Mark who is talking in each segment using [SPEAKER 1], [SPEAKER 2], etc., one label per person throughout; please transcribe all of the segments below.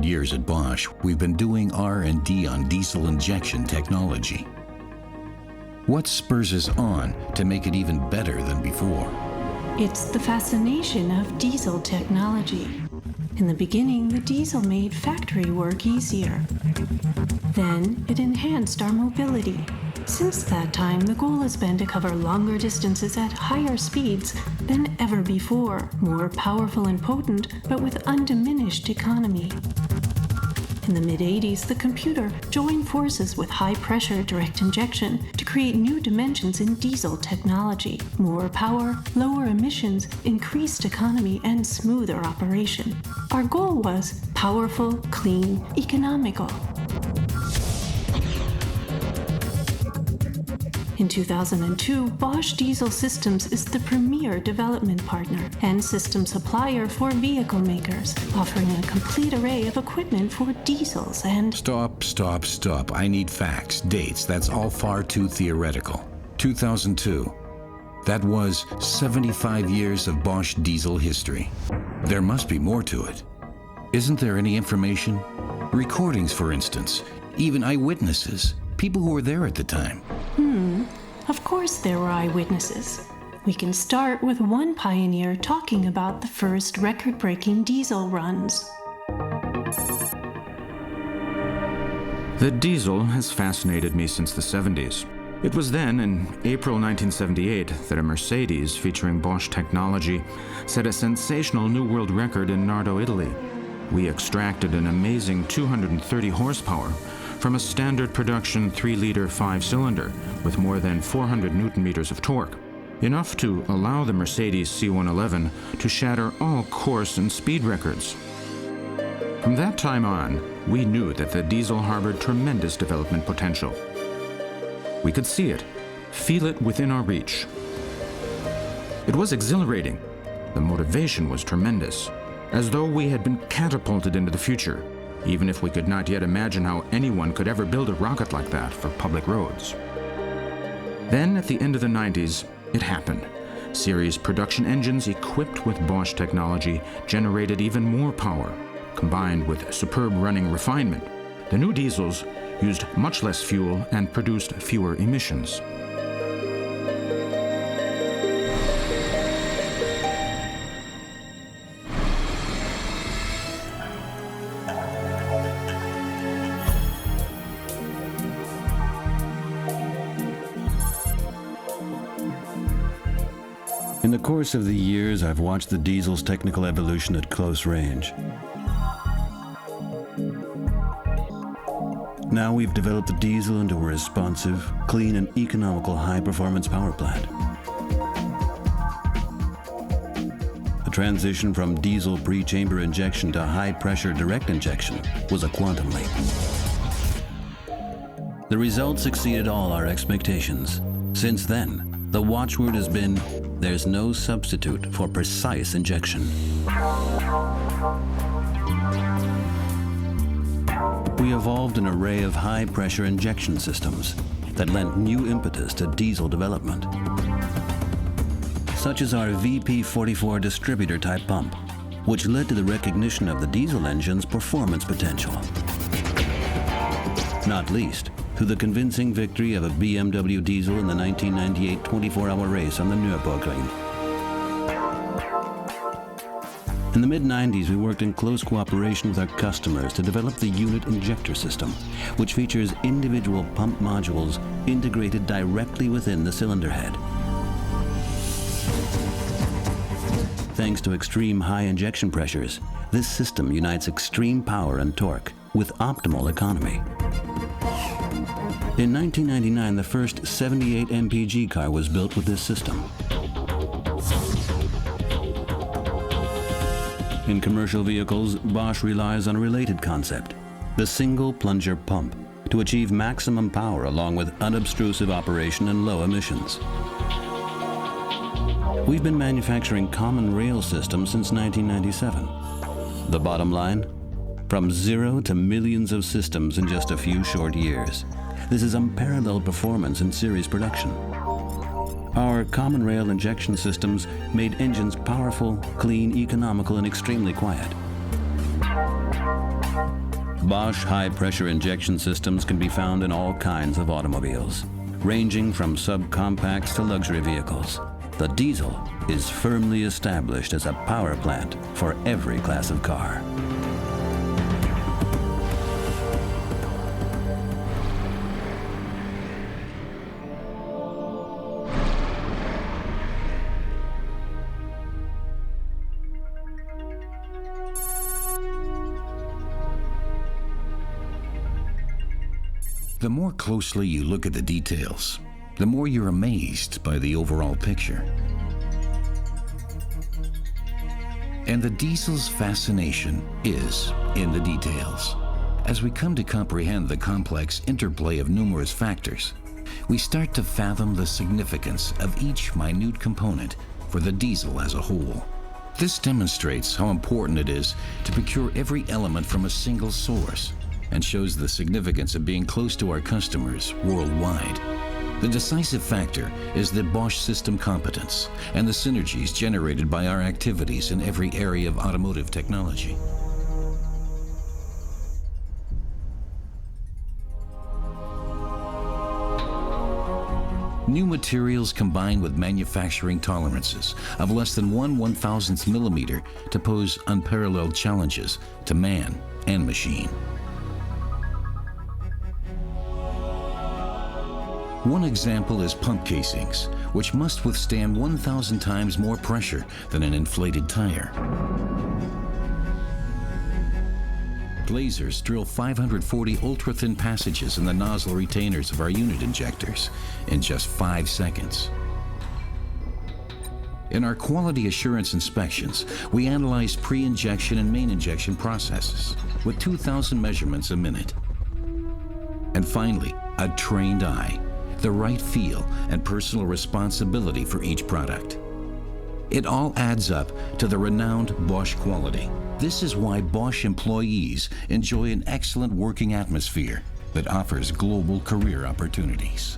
[SPEAKER 1] 100 years at Bosch, we've been doing R&D on diesel injection technology. What spurs us on to make it even better than before?
[SPEAKER 2] It's the fascination of diesel technology. In the beginning, the diesel made factory work easier. Then, it enhanced our mobility. Since that time, the goal has been to cover longer distances at higher speeds than ever before, more powerful and potent, but with undiminished economy. In the mid-80s, the computer joined forces with high-pressure direct injection to create new dimensions in diesel technology. More power, lower emissions, increased economy, and smoother operation. Our goal was powerful, clean, economical. In 2002, Bosch Diesel Systems is the premier development partner and system supplier for vehicle makers, offering a complete array of equipment for diesels and...
[SPEAKER 1] Stop. I need facts, dates. That's all far too theoretical. 2002. That was 75 years of Bosch diesel history. There must be more to it. Isn't there any information? Recordings, for instance. Even eyewitnesses. People who were there at the time.
[SPEAKER 2] Of course there were eyewitnesses. We can start with one pioneer talking about the first record-breaking diesel runs.
[SPEAKER 3] The diesel has fascinated me since the 70s. It was then, in April 1978, that a Mercedes featuring Bosch technology set a sensational new world record in Nardo, Italy. We extracted an amazing 230 horsepower from a standard production 3-liter 5-cylinder with more than 400 newton-meters of torque, enough to allow the Mercedes C111 to shatter all course and speed records. From that time on, we knew that the diesel harbored tremendous development potential. We could see it, feel it within our reach. It was exhilarating. The motivation was tremendous, as though we had been catapulted into the future, even if we could not yet imagine how anyone could ever build a rocket like that for public roads. Then, at the end of the 90s, it happened. Series production engines equipped with Bosch technology generated even more power. Combined with superb running refinement, the new diesels used much less fuel and produced fewer emissions.
[SPEAKER 4] In the course of the years, I've watched the diesel's technical evolution at close range. Now we've developed the diesel into a responsive, clean, and economical high-performance power plant. The transition from diesel pre-chamber injection to high-pressure direct injection was a quantum leap. The results exceeded all our expectations. Since then, the watchword has been, there's no substitute for precise injection. We evolved an array of high-pressure injection systems that lent new impetus to diesel development, such as our VP44 distributor-type pump, which led to the recognition of the diesel engine's performance potential. Not least, through the convincing victory of a BMW diesel in the 1998 24-hour race on the Nürburgring. In the mid-90s, we worked in close cooperation with our customers to develop the unit injector system, which features individual pump modules integrated directly within the cylinder head. Thanks to extreme high injection pressures, this system unites extreme power and torque with optimal economy. In 1999, the first 78 mpg car was built with this system. In commercial vehicles, Bosch relies on a related concept, the single plunger pump, to achieve maximum power along with unobtrusive operation and low emissions. We've been manufacturing common rail systems since 1997. The bottom line? From zero to millions of systems in just a few short years. This is unparalleled performance in series production. Our common rail injection systems made engines powerful, clean, economical, and extremely quiet. Bosch high-pressure injection systems can be found in all kinds of automobiles, ranging from subcompacts to luxury vehicles. The diesel is firmly established as a power plant for every class of car.
[SPEAKER 1] The more closely you look at the details, the more you're amazed by the overall picture. And the diesel's fascination is in the details. As we come to comprehend the complex interplay of numerous factors, we start to fathom the significance of each minute component for the diesel as a whole. This demonstrates how important it is to procure every element from a single source, and shows the significance of being close to our customers worldwide. The decisive factor is the Bosch system competence and the synergies generated by our activities in every area of automotive technology. New materials combine with manufacturing tolerances of less than 1/1000th millimeter to pose unparalleled challenges to man and machine. One example is pump casings, which must withstand 1,000 times more pressure than an inflated tire. Lasers drill 540 ultra-thin passages in the nozzle retainers of our unit injectors in just 5 seconds. In our quality assurance inspections, we analyze pre-injection and main injection processes with 2,000 measurements a minute. And finally, a trained eye, the right feel and personal responsibility for each product. It all adds up to the renowned Bosch quality. This is why Bosch employees enjoy an excellent working atmosphere that offers global career opportunities.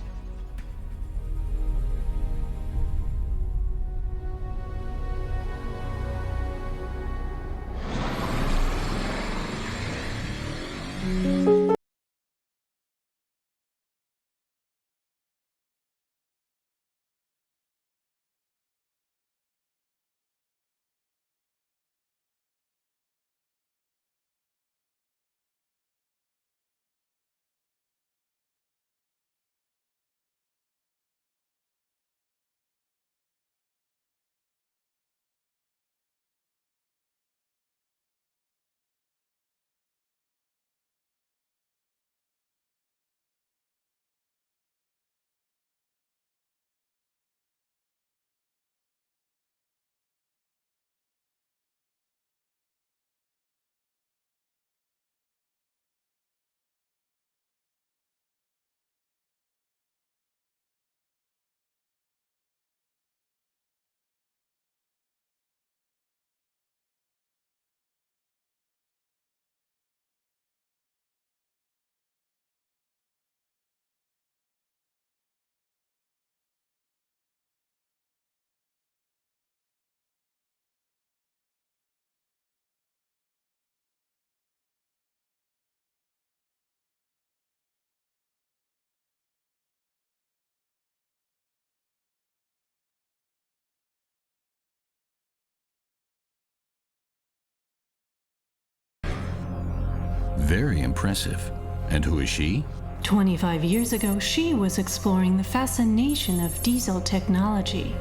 [SPEAKER 1] Very impressive. And who is she?
[SPEAKER 2] 25 years ago, she was exploring the fascination of diesel technology.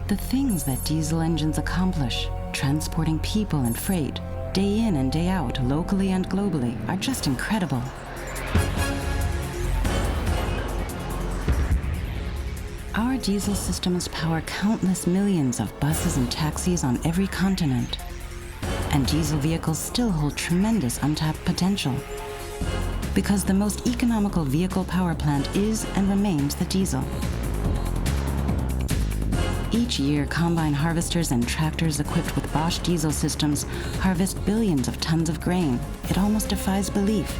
[SPEAKER 5] The things that diesel engines accomplish, transporting people and freight, day in and day out, locally and globally, are just incredible. Our diesel systems power countless millions of buses and taxis on every continent. And diesel vehicles still hold tremendous untapped potential. Because the most economical vehicle power plant is and remains the diesel. Each year, combine harvesters and tractors equipped with Bosch diesel systems harvest billions of tons of grain. It almost defies belief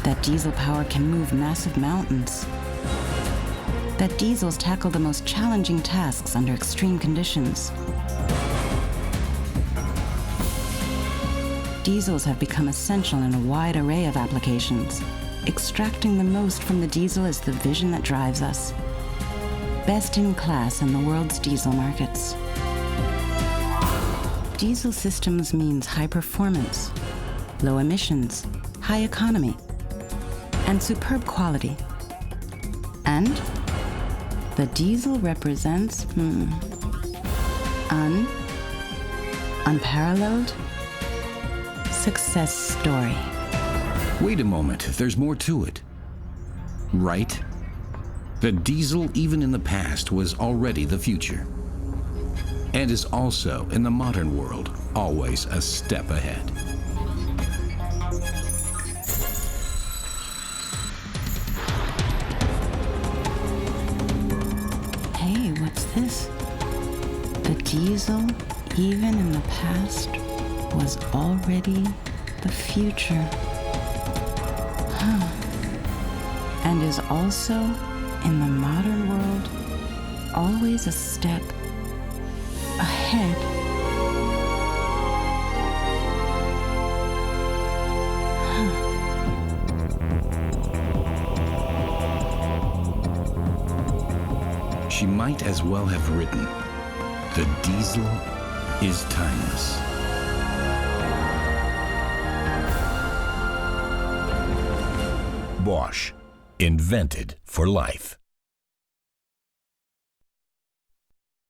[SPEAKER 5] that diesel power can move massive mountains. That diesels tackle the most challenging tasks under extreme conditions. diesels have become essential in a wide array of applications. Extracting the most from the diesel is the vision that drives us. Best in class in the world's diesel markets. Diesel systems means high performance, low emissions, high economy, and superb quality. And the diesel represents unparalleled success story.
[SPEAKER 1] Wait a moment, there's more to it. Right? The diesel, even in the past, was already the future. And is also, in the modern world, always a step ahead.
[SPEAKER 5] Hey, what's this? The diesel, even in the past, was already the future. And is also, in the modern world, always a step ahead.
[SPEAKER 1] She might as well have written, "The diesel is timeless."
[SPEAKER 6] Bosch, invented for life.